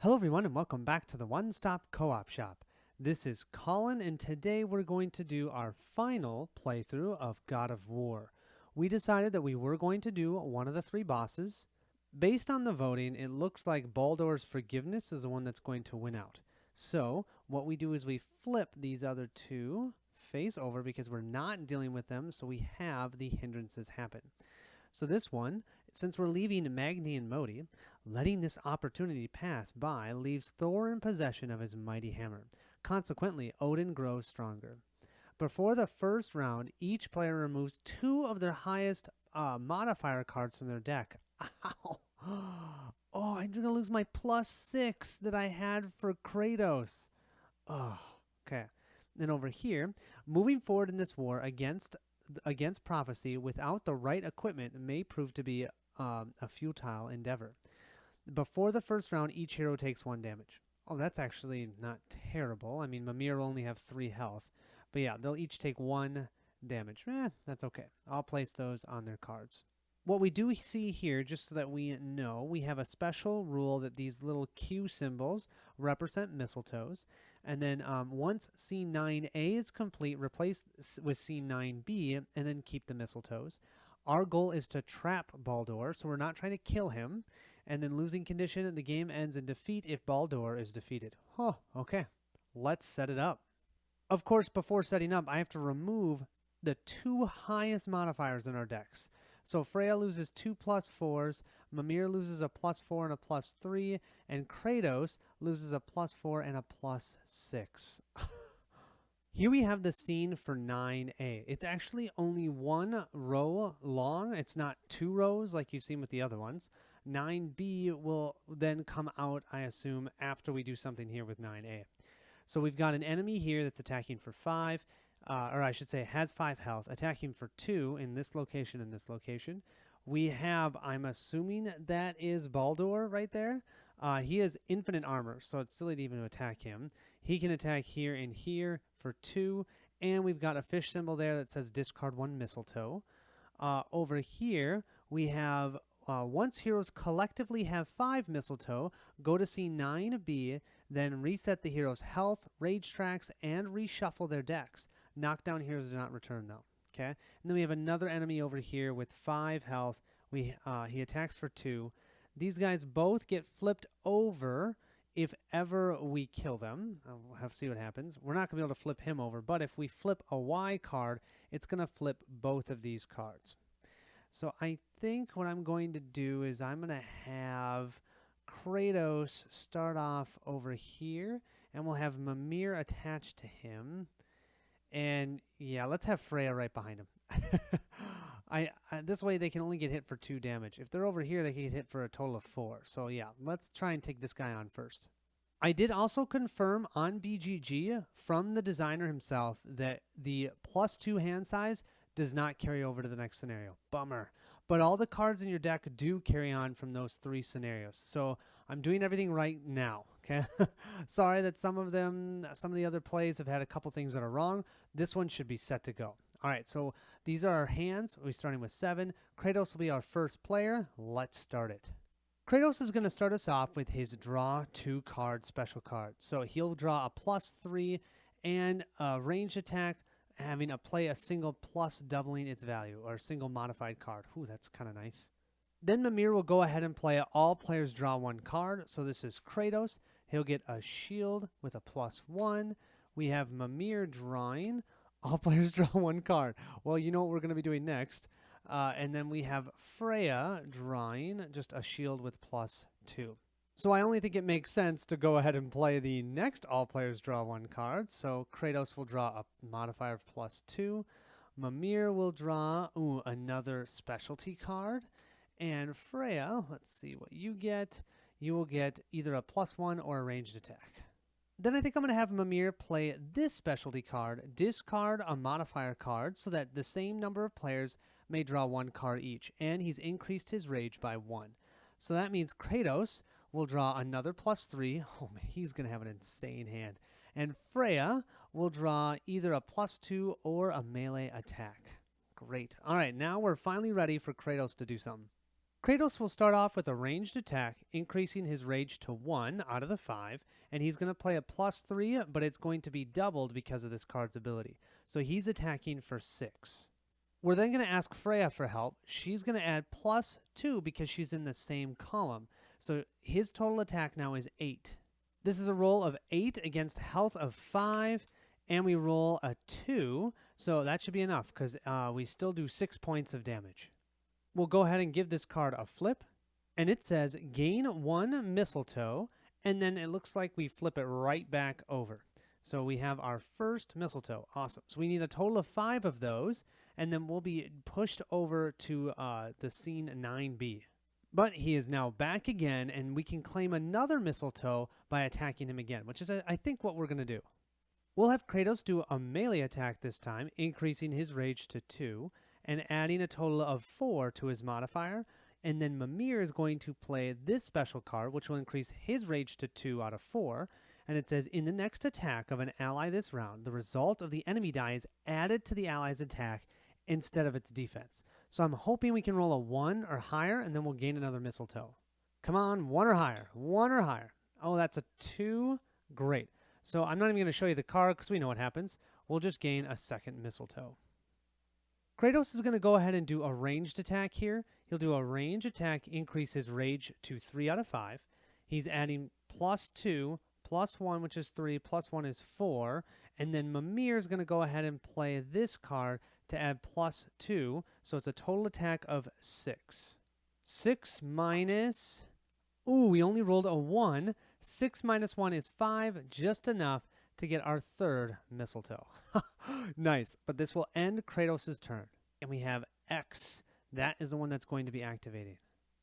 Hello everyone and welcome back to the One Stop Co-op Shop. This is Colin and today we're going to do our final playthrough of God of War. We decided that we were going to do one of the three bosses. Based on the voting, it looks like Baldor's Forgiveness is the one that's going to win out. So what we do is we flip these other two face over because we're not dealing with them, so we have the hindrances happen. So this one, since we're leaving Magni and Modi, letting this opportunity pass by leaves Thor in possession of his mighty hammer. Consequently, Odin grows stronger. Before the first round, each player removes two of their highest modifier cards from their deck. Ow! Oh, I'm going to lose my +6 that I had for Kratos. Oh, okay. Then over here, moving forward in this war against prophecy without the right equipment may prove to be a futile endeavor. Before the first round, each hero takes 1 damage. Oh, that's actually not terrible. I mean, Mamere will only have 3 health. But yeah, they'll each take 1 damage. That's okay. I'll place those on their cards. What we do see here, just so that we know, we have a special rule that these little Q symbols represent mistletoes. And then once scene 9A is complete, replace with scene 9B and then keep the mistletoes. Our goal is to trap Baldor, so we're not trying to kill him. And then losing condition, the game ends in defeat if Baldor is defeated. Oh, okay. Let's set it up. Of course, before setting up, I have to remove the 2 highest modifiers in our decks. So Freya loses 2 +4s, Mamere loses a +4 and a +3, and Kratos loses a +4 and a +6. Here we have the scene for 9A. It's actually only 1 row long. It's not 2 rows like you've seen with the other ones. 9B will then come out, I assume, after we do something here with 9A. So we've got an enemy here that's attacking for 5. Or I should say has 5 health, attacking for 2 in this location and this location. We have, I'm assuming that is Baldor right there. He has infinite armor, so it's silly to even attack him. He can attack here and here for 2, and we've got a fish symbol there that says discard 1 mistletoe. Over here, we have once heroes collectively have 5 mistletoe, go to scene 9B, then reset the hero's health, rage tracks, and reshuffle their decks. Knockdown heroes do not return, though. Okay, and then we have another enemy over here with 5 health. He attacks for 2. These guys both get flipped over if ever we kill them. We'll have to see what happens. We're not going to be able to flip him over, but if we flip a Y card, it's going to flip both of these cards. So I think what I'm going to do is I'm going to have Kratos start off over here, and we'll have Mamere attached to him. And yeah, let's have Freya right behind him. This way they can only get hit for 2 damage. If they're over here, they can get hit for a total of 4. So yeah, let's try and take this guy on first. I did also confirm on BGG from the designer himself that the +2 hand size does not carry over to the next scenario. Bummer. But all the cards in your deck do carry on from those 3 scenarios. So I'm doing everything right now. Okay. Sorry that some of the other plays have had a couple things that are wrong. This one should be set to go. All right. So these are our hands. We're starting with 7. Kratos will be our first player. Let's start it. Kratos is going to start us off with his draw 2 card special card. So he'll draw a +3 and a ranged attack, having a play a single plus doubling its value, or a single modified card. Ooh, that's kind of nice. Then Mamere will go ahead and play all players draw 1 card. So this is Kratos. He'll get a shield with a +1. We have Mamere drawing. All players draw 1 card. Well, you know what we're going to be doing next. And then we have Freya drawing just a shield with +2. So I only think it makes sense to go ahead and play the next all players draw 1 card. So Kratos will draw a modifier of +2. Mamere will draw another specialty card. And Freya, let's see what you get. You will get either a +1 or a ranged attack. Then I think I'm going to have Mamere play this specialty card, discard a modifier card, so that the same number of players may draw 1 card each. And he's increased his rage by 1. So that means Kratos will draw another +3. Oh man, he's going to have an insane hand. And Freya will draw either a +2 or a melee attack. Great. All right, now we're finally ready for Kratos to do something. Kratos will start off with a ranged attack, increasing his rage to 1 out of the 5, and he's going to play a +3, but it's going to be doubled because of this card's ability. So he's attacking for 6. We're then going to ask Freya for help. She's going to add +2 because she's in the same column. So his total attack now is 8. This is a roll of 8 against health of 5, and we roll a 2, so that should be enough because we still do 6 points of damage. We'll go ahead and give this card a flip, and it says gain 1 mistletoe, and then it looks like we flip it right back over. So we have our first mistletoe. Awesome. So we need a total of 5 of those, and then we'll be pushed over to the scene 9B. But he is now back again, and we can claim another mistletoe by attacking him again, which is, I think, what we're going to do. We'll have Kratos do a melee attack this time, increasing his rage to 2, and adding a total of 4 to his modifier. And then Mamere is going to play this special card, which will increase his rage to 2 out of 4. And it says, in the next attack of an ally this round, the result of the enemy die is added to the ally's attack instead of its defense. So I'm hoping we can roll a 1 or higher, and then we'll gain another mistletoe. Come on, 1 or higher. 1 or higher. Oh, that's a 2. Great. So I'm not even going to show you the card because we know what happens. We'll just gain a second mistletoe. Kratos is going to go ahead and do a ranged attack here. He'll do a range attack, increase his rage to 3 out of 5. He's adding +2, +1, which is 3, +1 is 4. And then Mamere is going to go ahead and play this card to add +2. So it's a total attack of 6. 6 minus... Ooh, we only rolled a 1. 6 minus 1 is 5, just enough to get our third mistletoe. Nice. But this will end Kratos' turn. And we have X. That is the one that's going to be activating.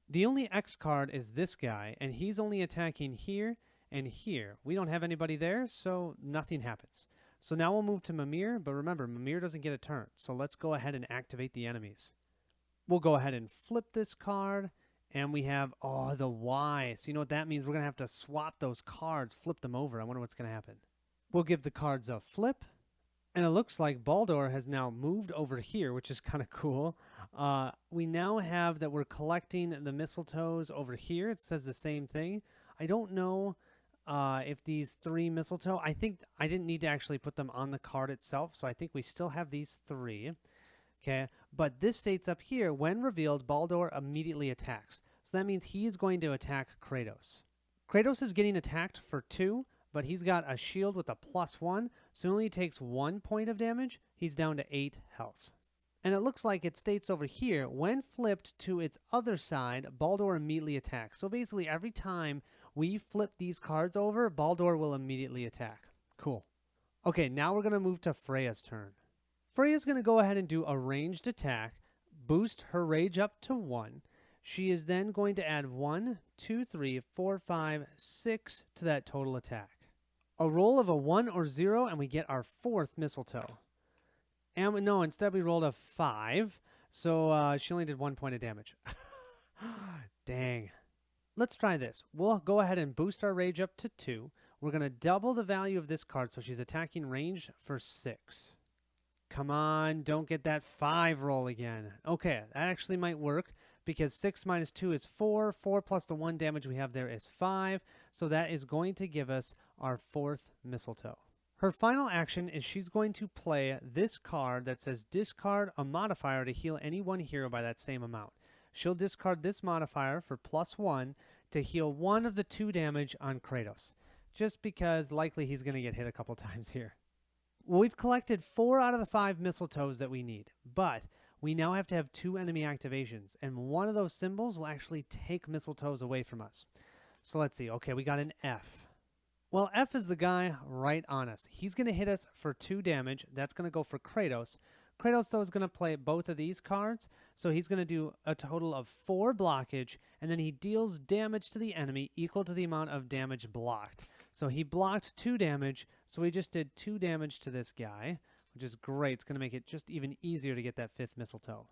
The only X card is this guy, and he's only attacking here and here. We don't have anybody there, so nothing happens. So now we'll move to Mamere, but remember, Mamere doesn't get a turn. So let's go ahead and activate the enemies. We'll go ahead and flip this card, and we have, the Y. So you know what that means? We're going to have to swap those cards, flip them over. I wonder what's going to happen. We'll give the cards a flip. And it looks like Baldor has now moved over here, which is kind of cool. We now have that we're collecting the mistletoes over here. It says the same thing. I don't know if these 3 mistletoe, I think I didn't need to actually put them on the card itself, so I think we still have these 3. Okay, but this states up here, when revealed, Baldor immediately attacks. So that means he's going to attack Kratos. Kratos is getting attacked for 2. But he's got a shield with a +1, so he only takes 1 point of damage. He's down to 8 health. And it looks like it states over here, when flipped to its other side, Baldor immediately attacks. So basically every time we flip these cards over, Baldor will immediately attack. Cool. Okay, now we're going to move to Freya's turn. Freya's going to go ahead and do a ranged attack, boost her rage up to 1. She is then going to add 1, 2, 3, 4, 5, 6 to that total attack. A roll of a 1 or 0, and we get our 4th mistletoe. And no, instead we rolled a 5, so she only did 1 point of damage. Dang. Let's try this. We'll go ahead and boost our rage up to 2. We're going to double the value of this card, so she's attacking range for 6. Come on, don't get that 5 roll again. Okay, that actually might work, because 6 minus 2 is 4. 4 plus the 1 damage we have there is 5. So that is going to give us our 4th mistletoe. Her final action is she's going to play this card that says discard a modifier to heal any one hero by that same amount. She'll discard this modifier for +1 to heal 1 of the 2 damage on Kratos, just because likely he's going to get hit a couple times here. Well, we've collected 4 out of the 5 mistletoes that we need, but we now have to have 2 enemy activations, and one of those symbols will actually take mistletoes away from us. So let's see. Okay, we got an F. Well, F is the guy right on us. He's going to hit us for 2 damage. That's going to go for Kratos. Kratos, though, is going to play both of these cards, so he's going to do a total of 4 blockage, and then he deals damage to the enemy equal to the amount of damage blocked. So he blocked 2 damage, so we just did 2 damage to this guy, which is great. It's going to make it just even easier to get that 5th mistletoe.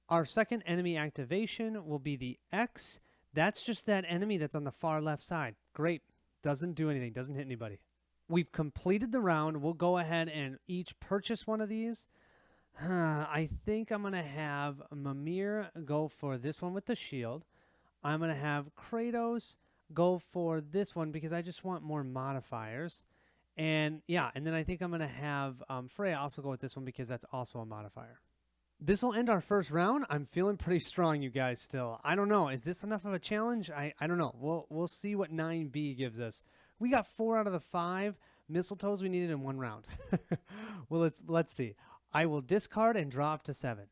Our second enemy activation will be the X. That's just that enemy that's on the far left side. Great. Doesn't do anything. Doesn't hit anybody. We've completed the round. We'll go ahead and each purchase one of these. I think I'm going to have Mamere go for this one with the shield. I'm going to have Kratos go for this one because I just want more modifiers. And yeah, and then I think I'm going to have Freya also go with this one because that's also a modifier. This will end our first round. I'm feeling pretty strong, you guys, still. I don't know. Is this enough of a challenge? I don't know. We'll see what 9B gives us. We got 4 out of the 5 mistletoes we needed in one round. Well, let's see. I will discard and draw up to 7.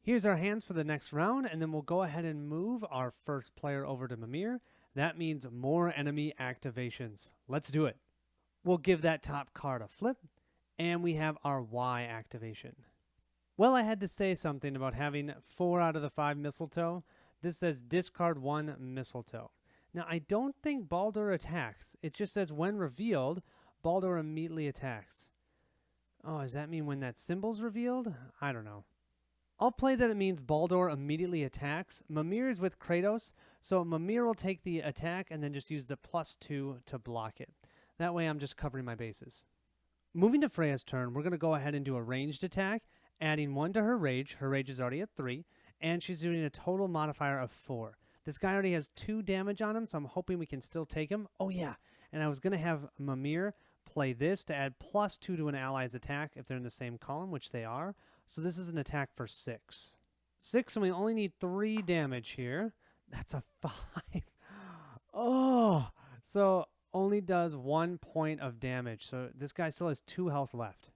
Here's our hands for the next round, and then we'll go ahead and move our first player over to Mamere. That means more enemy activations. Let's do it. We'll give that top card a flip, and we have our Y activation. Well, I had to say something about having 4 out of the 5 mistletoe. This says discard 1 mistletoe. Now, I don't think Baldor attacks. It just says when revealed, Baldor immediately attacks. Oh, does that mean when that symbol's revealed? I don't know. I'll play that it means Baldor immediately attacks. Mamere is with Kratos, so Mamere will take the attack and then just use the +2 to block it. That way I'm just covering my bases. Moving to Freya's turn, we're going to go ahead and do a ranged attack, adding 1 to her rage. Her rage is already at 3, and she's doing a total modifier of 4. This guy already has 2 damage on him, so I'm hoping we can still take him. Oh yeah, and I was going to have Mamere play this to add +2 to an ally's attack if they're in the same column, which they are. So this is an attack for 6. 6, and we only need 3 damage here. That's a 5. Oh, so only does 1 point of damage. So this guy still has 2 health left.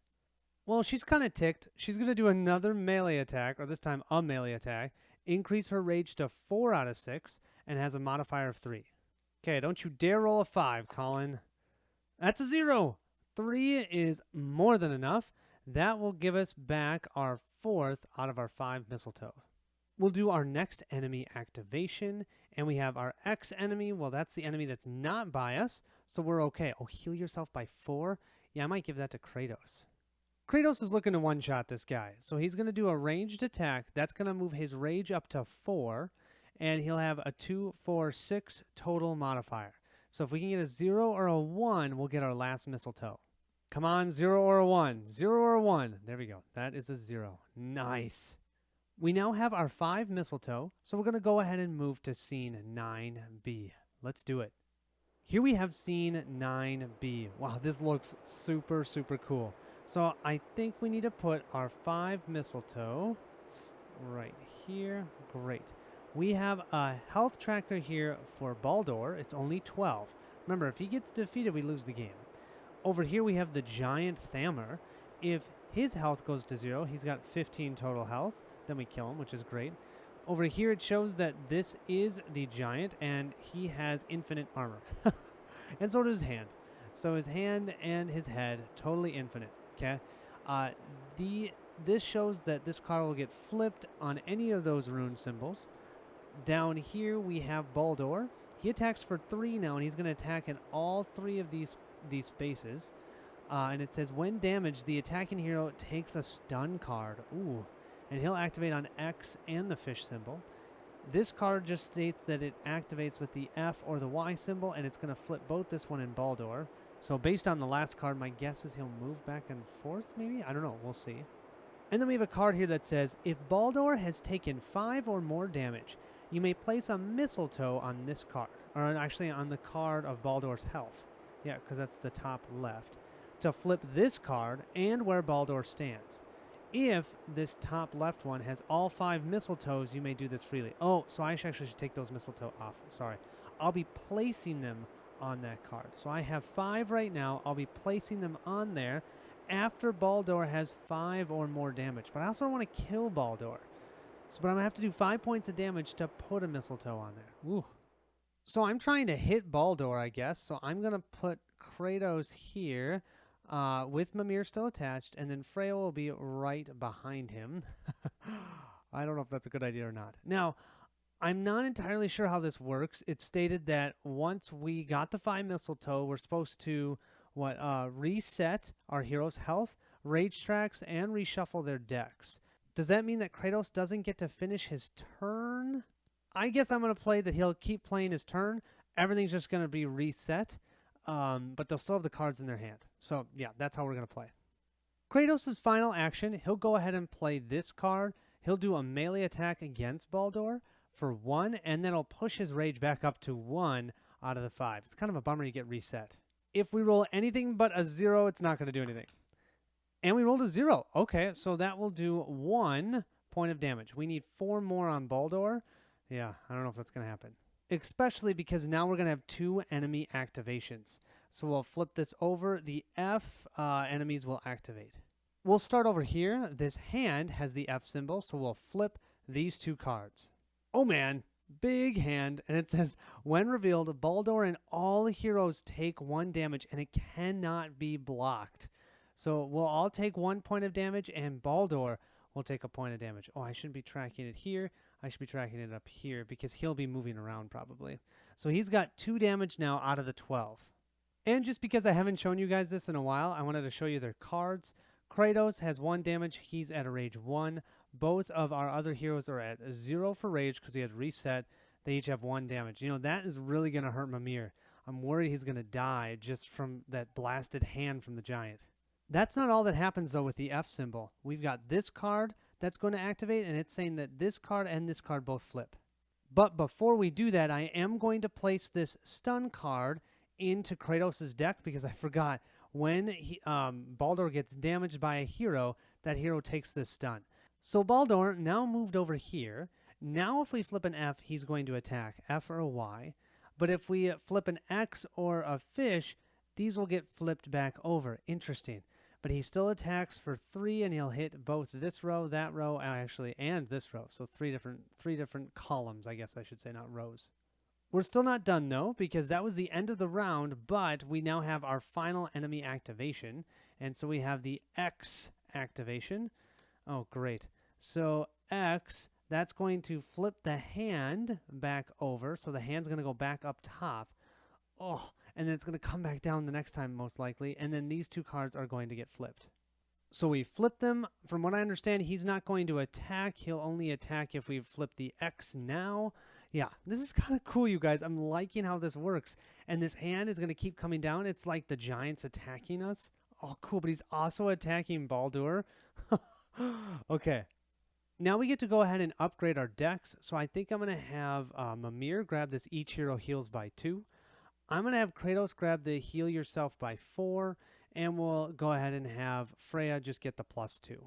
Well, she's kind of ticked. She's going to do another melee attack, or this time a melee attack, increase her rage to 4 out of 6, and has a modifier of 3. Okay, don't you dare roll a 5, Colin. That's a 0. 3 is more than enough. That will give us back our 4th out of our 5 mistletoe. We'll do our next enemy activation, and we have our X enemy. Well, that's the enemy that's not by us, so we're okay. Oh, heal yourself by 4? Yeah, I might give that to Kratos. Kratos is looking to one-shot this guy, so he's going to do a ranged attack. That's going to move his rage up to 4, and he'll have a 2, 4, 6 total modifier. So if we can get a 0 or a 1, we'll get our last mistletoe. Come on, 0 or a 1. 0 or a 1. There we go. That is a 0. Nice. We now have our 5 mistletoe, so we're going to go ahead and move to scene 9B. Let's do it. Here we have scene 9B. Wow, this looks super, super cool. So I think we need to put our 5 mistletoe right here. Great. We have a health tracker here for Baldor. It's only 12. Remember, if he gets defeated, we lose the game. Over here, we have the giant Thammer. If his health goes to 0, he's got 15 total health. Then we kill him, which is great. Over here, it shows that this is the giant, and he has infinite armor. And so does his hand. So his hand and his head, totally infinite. Okay? This shows that this card will get flipped on any of those rune symbols. Down here, we have Baldor. He attacks for 3 now, and he's going to attack in all 3 of these spaces. And it says, when damaged, the attacking hero takes a stun card. Ooh. And he'll activate on X and the fish symbol. This card just states that it activates with the F or the Y symbol, and it's going to flip both this one and Baldor. So based on the last card, my guess is he'll move back and forth, maybe? I don't know. We'll see. And then we have a card here that says, if Baldor has taken 5 or more damage, you may place a mistletoe on this card. Or actually on the card of Baldor's health. Yeah, because that's the top left. To flip this card and where Baldor stands. If this top left one has all 5 mistletoes, you may do this freely. Oh, so I actually should take those mistletoe off. Sorry. I'll be placing them on that card. So I have 5 right now. I'll be placing them on there after Baldor has 5 or more damage. But I also don't want to kill Baldor. But I'm going to have to do 5 points of damage to put a mistletoe on there. Ooh. So I'm trying to hit Baldor, I guess. So I'm going to put Kratos here. With Mamere still attached, and then Freya will be right behind him. I don't know if that's a good idea or not. Now, I'm not entirely sure how this works. It stated that once we got the 5 mistletoe, we're supposed to reset our hero's health, rage tracks, and reshuffle their decks. Does that mean that Kratos doesn't get to finish his turn? I guess I'm going to play that he'll keep playing his turn. Everything's just going to be reset. But they'll still have the cards in their hand. So, yeah, that's how we're going to play. Kratos' final action, he'll go ahead and play this card. He'll do a melee attack against Baldor for 1, and then it'll push his rage back up to 1 out of the 5. It's kind of a bummer you get reset. If we roll anything but a 0, it's not going to do anything. And we rolled a 0. Okay, so that will do 1 point of damage. We need 4 more on Baldor. Yeah, I don't know if that's going to happen. Especially because now we're going to have 2 enemy activations. So we'll flip this over. The F enemies will activate. We'll start over here. This hand has the F symbol, so we'll flip these 2 cards. Oh man, big hand. And it says, when revealed, Baldor and all heroes take 1 damage, and it cannot be blocked. So we'll all take 1 point of damage, and Baldor will take a point of damage. Oh, I shouldn't be tracking it here. I should be tracking it up here because he'll be moving around probably. So he's got 2 damage now out of the 12. And just because I haven't shown you guys this in a while, I wanted to show you their cards. Kratos has 1 damage. He's at a rage 1. Both of our other heroes are at 0 for rage because he had reset. They each have 1 damage. You know, that is really going to hurt Mamere. I'm worried he's going to die just from that blasted hand from the giant. That's not all that happens, though, with the F symbol. We've got this card that's going to activate, and it's saying that this card and this card both flip. But before we do that, I am going to place this stun card into Kratos' deck because I forgot. When Baldor gets damaged by a hero, that hero takes this stun. So Baldor now moved over here. Now if we flip an F, he's going to attack, F or a Y. But if we flip an X or a fish, these will get flipped back over. Interesting. But he still attacks for 3, and he'll hit both this row, that row, actually, and this row. So three different columns, I guess I should say, not rows. We're still not done, though, because that was the end of the round, but we now have our final enemy activation. And so we have the X activation. Oh, great. So X, that's going to flip the hand back over. So the hand's going to go back up top. Oh, and then it's going to come back down the next time, most likely. And then these 2 cards are going to get flipped. So we flip them. From what I understand, he's not going to attack. He'll only attack if we flip the X now. Yeah, this is kind of cool, you guys. I'm liking how this works. And this hand is going to keep coming down. It's like the giant's attacking us. Oh, cool, but he's also attacking Baldor. Okay. Now we get to go ahead and upgrade our decks. So I think I'm going to have Mamere grab this each hero heals by 2. I'm going to have Kratos grab the heal yourself by 4. And we'll go ahead and have Freya just get the +2.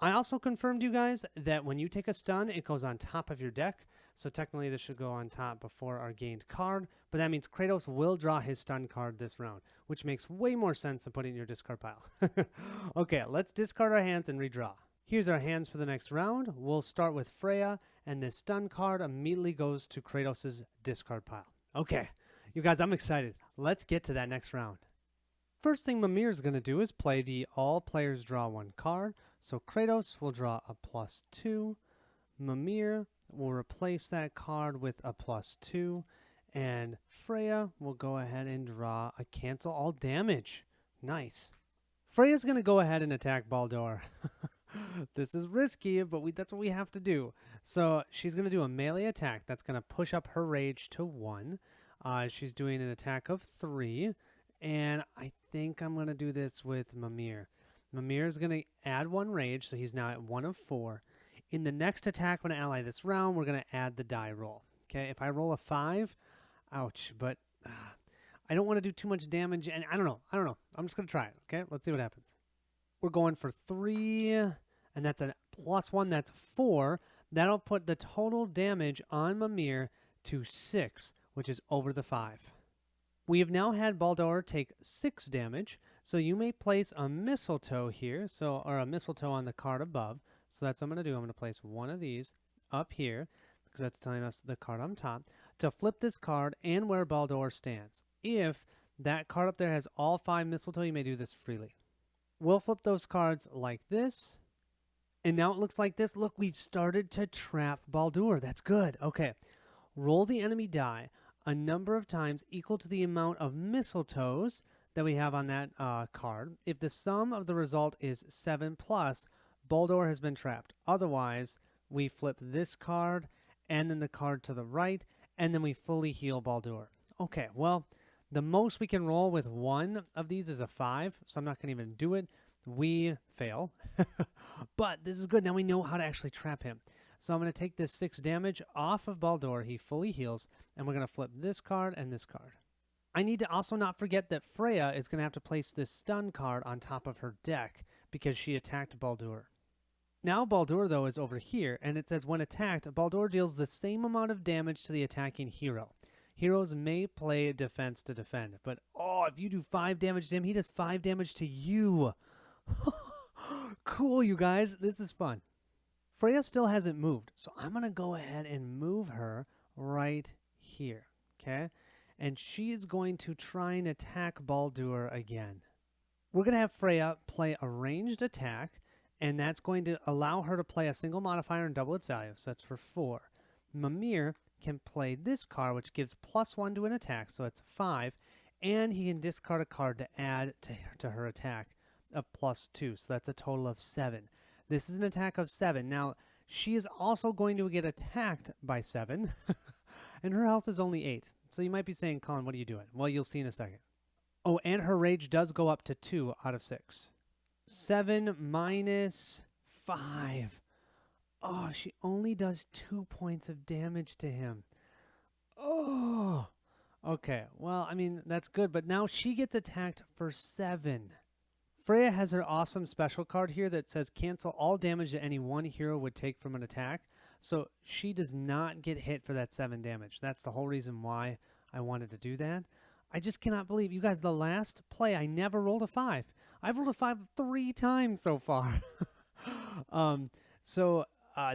I also confirmed, you guys, that when you take a stun, it goes on top of your deck. So technically this should go on top before our gained card, but that means Kratos will draw his stun card this round, which makes way more sense than putting it in your discard pile. Okay, let's discard our hands and redraw. Here's our hands for the next round. We'll start with Freya, and this stun card immediately goes to Kratos' discard pile. Okay, you guys, I'm excited. Let's get to that next round. First thing Mamere's going to do is play the all players draw 1 card. So Kratos will draw a +2. Mamere will replace that card with a +2. And Freya will go ahead and draw a cancel all damage. Nice. Freya's going to go ahead and attack Baldor. This is risky, but that's what we have to do. So she's going to do a melee attack. That's going to push up her rage to 1. She's doing an attack of 3. And I think I'm going to do this with Mamere. Mamere is going to add 1 rage, so he's now at 1 of 4. In the next attack, when I ally this round, we're going to add the die roll. Okay, if I roll a 5, ouch, but I don't want to do too much damage, and I don't know. I'm just going to try it, okay? Let's see what happens. We're going for 3, and that's a +1, that's 4. That'll put the total damage on Mamere to 6, which is over the 5. We have now had Baldor take 6 damage, so you may place a mistletoe here, or a mistletoe on the card above. So that's what I'm going to do. I'm going to place 1 of these up here, because that's telling us the card on top, to flip this card and where Baldor stands. If that card up there has all 5 mistletoe, you may do this freely. We'll flip those cards like this, and now it looks like this. Look, we've started to trap Baldor. That's good. Okay, roll the enemy die a number of times equal to the amount of mistletoes that we have on that card. If the sum of the result is 7+, Baldor has been trapped. Otherwise, we flip this card and then the card to the right, and then we fully heal Baldor. Okay, well, the most we can roll with 1 of these is a 5, so I'm not going to even do it. We fail. But this is good. Now we know how to actually trap him. So I'm going to take this 6 damage off of Baldor. He fully heals, and we're going to flip this card and this card. I need to also not forget that Freya is going to have to place this stun card on top of her deck because she attacked Baldor. Now Baldor, though, is over here, and it says when attacked, Baldor deals the same amount of damage to the attacking hero. Heroes may play defense to defend, but if you do 5 damage to him, he does 5 damage to you. Cool, you guys. This is fun. Freya still hasn't moved, so I'm going to go ahead and move her right here, okay? And she is going to try and attack Baldor again. We're going to have Freya play a ranged attack, and that's going to allow her to play a single modifier and double its value, so that's for 4. Mamere can play this card, which gives +1 to an attack, so that's 5, and he can discard a card to add to her attack of +2, so that's a total of 7. This is an attack of 7. Now, she is also going to get attacked by 7, and her health is only 8. So you might be saying, Colin, what are you doing? Well, you'll see in a second. Oh, and her rage does go up to 2 out of 6. 7 minus 5. Oh, she only does 2 points of damage to him. Oh, okay. Well, I mean, that's good, but now she gets attacked for 7. Freya has her awesome special card here that says cancel all damage that any one hero would take from an attack. So she does not get hit for that 7 damage. That's the whole reason why I wanted to do that. I just cannot believe, you guys, the last play, I never rolled a 5. I've rolled a 5 3 times so far.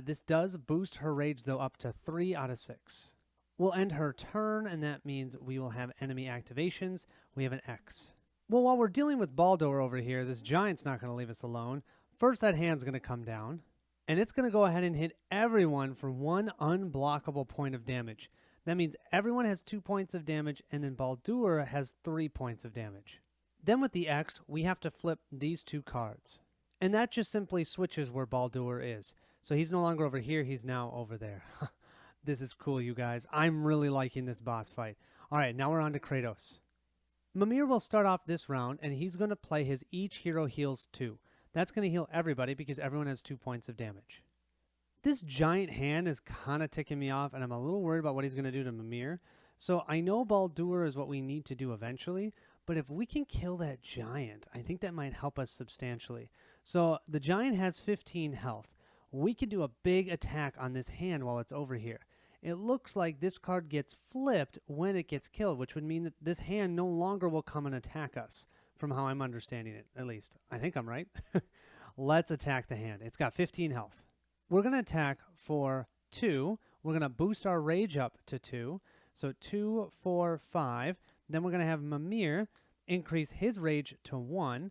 This does boost her rage, though, up to 3 out of 6. We'll end her turn, and that means we will have enemy activations. We have an X. Well, while we're dealing with Baldor over here, this giant's not going to leave us alone. First, that hand's going to come down, and it's going to go ahead and hit everyone for 1 unblockable point of damage. That means everyone has 2 points of damage, and then Baldor has 3 points of damage. Then with the X, we have to flip these 2 cards. And that just simply switches where Baldor is. So he's no longer over here, he's now over there. This is cool, you guys. I'm really liking this boss fight. All right, now we're on to Kratos. Mamere will start off this round, and he's going to play his each hero heals 2. That's going to heal everybody because everyone has 2 points of damage. This giant hand is kind of ticking me off, and I'm a little worried about what he's going to do to Mamere. So I know Baldor is what we need to do eventually, but if we can kill that giant, I think that might help us substantially. So the giant has 15 health. We can do a big attack on this hand while it's over here. It looks like this card gets flipped when it gets killed, which would mean that this hand no longer will come and attack us, from how I'm understanding it, at least. I think I'm right. Let's attack the hand. It's got 15 health. We're going to attack for 2. We're going to boost our rage up to 2. So 2, 4, 5. Then we're going to have Mamere increase his rage to 1,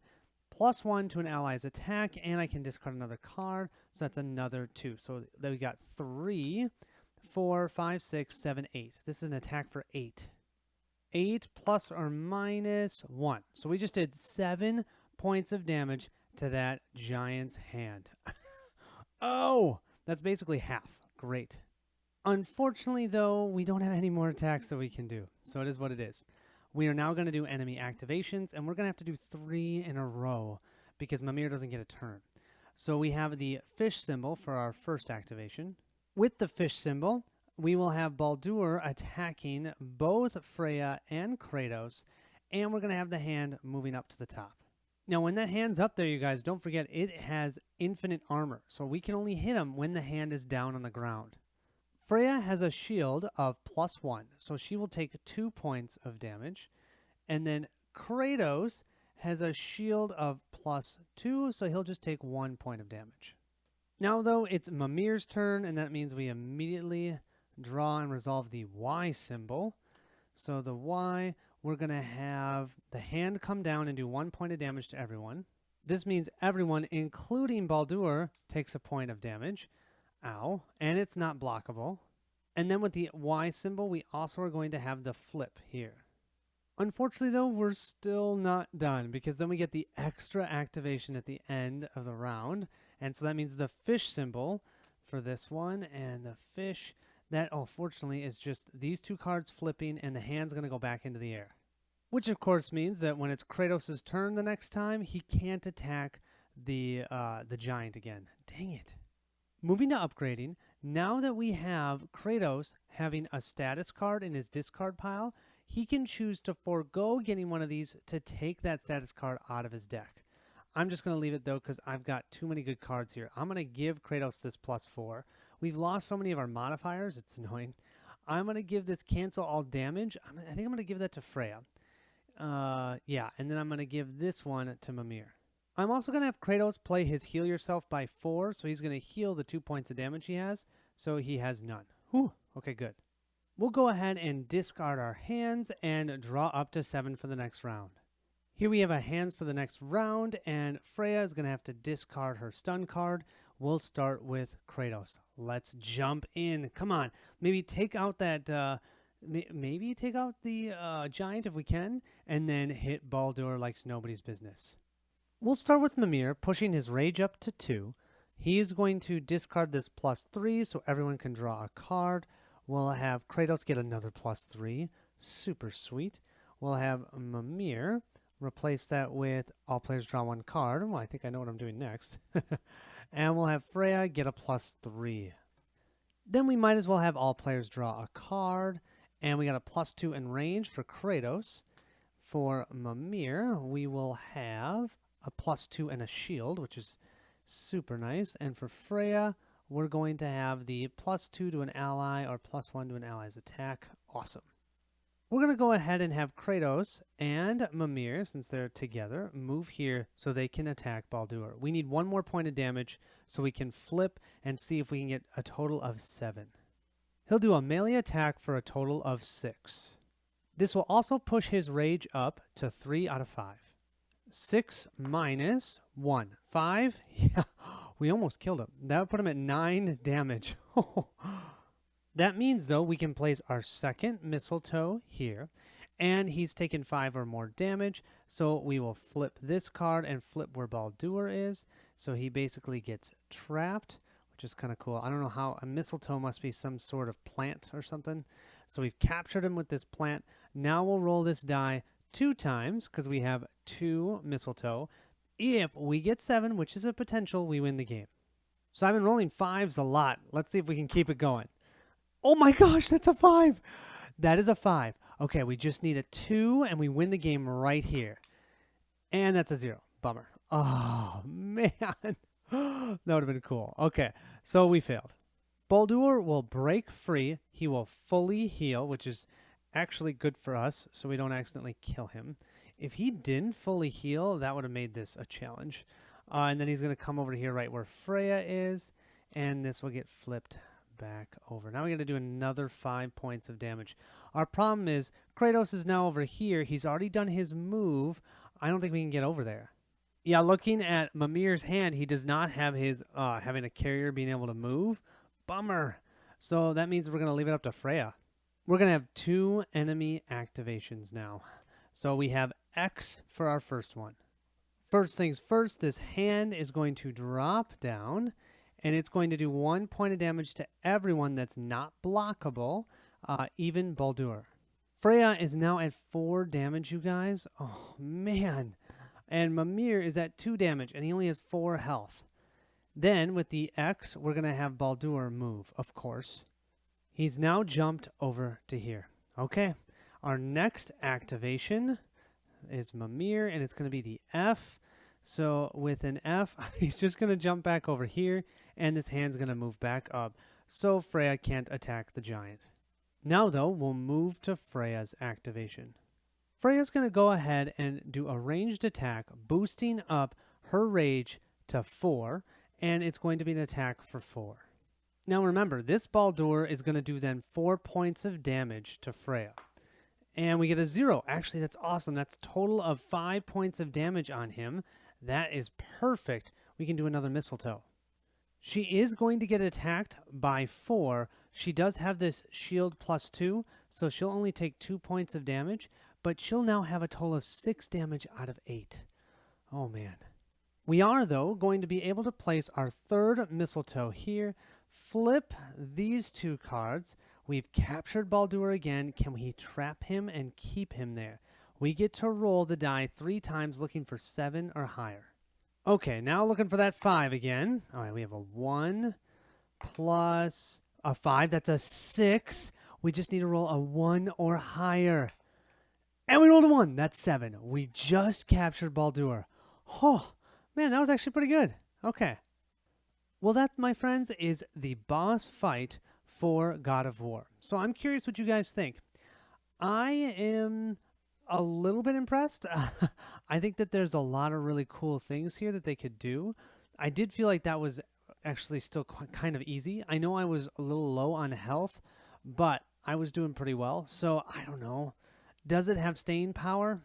+1 to an ally's attack, and I can discard another card, so that's another 2. So then we got 3, 4, 5, 6, 7, 8. This is an attack for 8. 8 plus or minus 1. So we just did 7 points of damage to that giant's hand. Oh, that's basically half. Great. Unfortunately, though, we don't have any more attacks that we can do. So it is what it is. We are now going to do enemy activations, and we're going to have to do 3 in a row because Mamere doesn't get a turn. So we have the fish symbol for our first activation. With the fish symbol, we will have Baldor attacking both Freya and Kratos, and we're going to have the hand moving up to the top. Now, when that hand's up there, you guys, don't forget it has infinite armor, so we can only hit him when the hand is down on the ground. Freya has a shield of +1, so she will take 2 points of damage. And then Kratos has a shield of +2, so he'll just take 1 point of damage. Now, though, it's Mamere's turn, and that means we immediately draw and resolve the Y symbol. So the Y, we're going to have the hand come down and do 1 point of damage to everyone. This means everyone, including Baldor, takes a point of damage. Ow. And it's not blockable. And then with the Y symbol, we also are going to have the flip here. Unfortunately, though, we're still not done because then we get the extra activation at the end of the round. And so that means the fish symbol for this one, and the fish, that, oh, fortunately, is just these 2 cards flipping, and the hand's going to go back into the air. Which, of course, means that when it's Kratos' turn the next time, he can't attack the giant again. Dang it. Moving to upgrading, now that we have Kratos having a status card in his discard pile, he can choose to forego getting one of these to take that status card out of his deck. I'm just going to leave it, though, because I've got too many good cards here. I'm going to give Kratos this +4. We've lost so many of our modifiers. It's annoying. I'm going to give this cancel all damage. I think I'm going to give that to Freya. Yeah, and then I'm going to give this one to Mamere. I'm also going to have Kratos play his heal yourself by 4, so he's going to heal the 2 points of damage he has, so he has none. Whew, okay, good. We'll go ahead and discard our hands and draw up to 7 for the next round. Here we have our hands for the next round, and Freya is going to have to discard her stun card. We'll start with Kratos. Let's jump in. Come on. Maybe take out that... maybe take out the giant if we can, and then hit Baldor like nobody's business. We'll start with Mamere, pushing his rage up to 2. He is going to discard this +3 so everyone can draw a card. We'll have Kratos get another +3. Super sweet. We'll have Mamere replace that with all players draw 1 card. Well, I think I know what I'm doing next. And we'll have Freya get a +3. Then we might as well have all players draw a card. And we got a +2 in range for Kratos. For Mamere, we will have a +2 and a shield, which is super nice. And for Freya, we're going to have the +2 to an ally or +1 to an ally's attack. Awesome. We're going to go ahead and have Kratos and Mamere, since they're together, move here so they can attack Baldor. We need 1 more point of damage so we can flip and see if we can get a total of 7. He'll do a melee attack for a total of 6. This will also push his rage up to 3 out of 5. 6 minus 1. 5? Yeah, we almost killed him. That would put him at 9 damage. That means, though, we can place our second mistletoe here, and he's taken 5 or more damage, so we will flip this card and flip where Baldor is, so he basically gets trapped, which is kind of cool. I don't know how. A mistletoe must be some sort of plant or something. So we've captured him with this plant. Now we'll roll this die 2 times, because we have 2 mistletoe. If we get 7, which is a potential, we win the game. So I've been rolling 5s a lot. Let's see if we can keep it going. Oh my gosh, that's a 5. That is a 5. Okay, we just need a 2, and we win the game right here. And that's a 0. Bummer. Oh, man. That would have been cool. Okay, so we failed. Baldor will break free. He will fully heal, which is actually good for us, so we don't accidentally kill him. If he didn't fully heal, that would have made this a challenge. And then he's going to come over here right where Freya is, and this will get flipped back over. Now we got to do another 5 points of damage. Our problem is Kratos is now over here. He's already done his move. I don't think we can get over there. Yeah, looking at Mamere's hand, he does not have his having a carrier being able to move. Bummer. So that means we're going to leave it up to Freya. We're going to have 2 enemy activations now. So we have X for our first one. First things first, this hand is going to drop down, and it's going to do 1 point of damage to everyone that's not blockable, even Baldor. Freya is now at 4 damage, you guys. Oh, man. And Mamere is at 2 damage, and he only has 4 health. Then, with the X, we're going to have Baldor move, of course. He's now jumped over to here. Okay, our next activation is Mamere, and it's going to be the F. So, with an F, he's just going to jump back over here, and this hand's going to move back up, so Freya can't attack the giant. Now, though, we'll move to Freya's activation. Freya's going to go ahead and do a ranged attack, boosting up her rage to 4, and it's going to be an attack for 4. Now remember, this Baldor is going to do then 4 points of damage to Freya. And we get a 0. Actually, that's awesome. That's a total of 5 points of damage on him. That is perfect. We can do another mistletoe. She is going to get attacked by 4. She does have this shield +2, so she'll only take 2 points of damage, but she'll now have a total of 6 damage out of 8. Oh, man. We are, though, going to be able to place our third mistletoe here, flip these 2 cards. We've captured Baldor again. Can we trap him and keep him there? We get to roll the die 3 times looking for 7 or higher. Okay, now looking for that 5 again. All right, we have a 1, plus a 5. That's a 6. We just need to roll a 1 or higher. And we rolled a 1. That's 7. We just captured Baldor. Oh, man, that was actually pretty good. Okay. Well, that, my friends, is the boss fight for God of War. So I'm curious what you guys think. I am a little bit impressed. I think that there's a lot of really cool things here that they could do. I did feel like that was actually still kind of easy. I know I was a little low on health, but I was doing pretty well. So I don't know. Does it have staying power?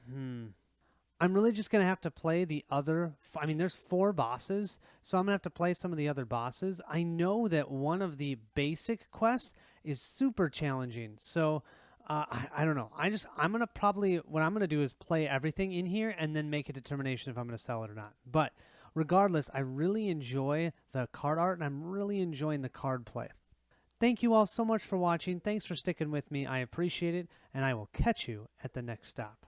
I'm really just going to have to play the other. I mean, there's 4 bosses, so I'm going to have to play some of the other bosses. I know that one of the basic quests is super challenging. So I don't know. I'm going to probably, what I'm going to do is play everything in here and then make a determination if I'm going to sell it or not. But regardless, I really enjoy the card art and I'm really enjoying the card play. Thank you all so much for watching. Thanks for sticking with me. I appreciate it, and I will catch you at the next stop.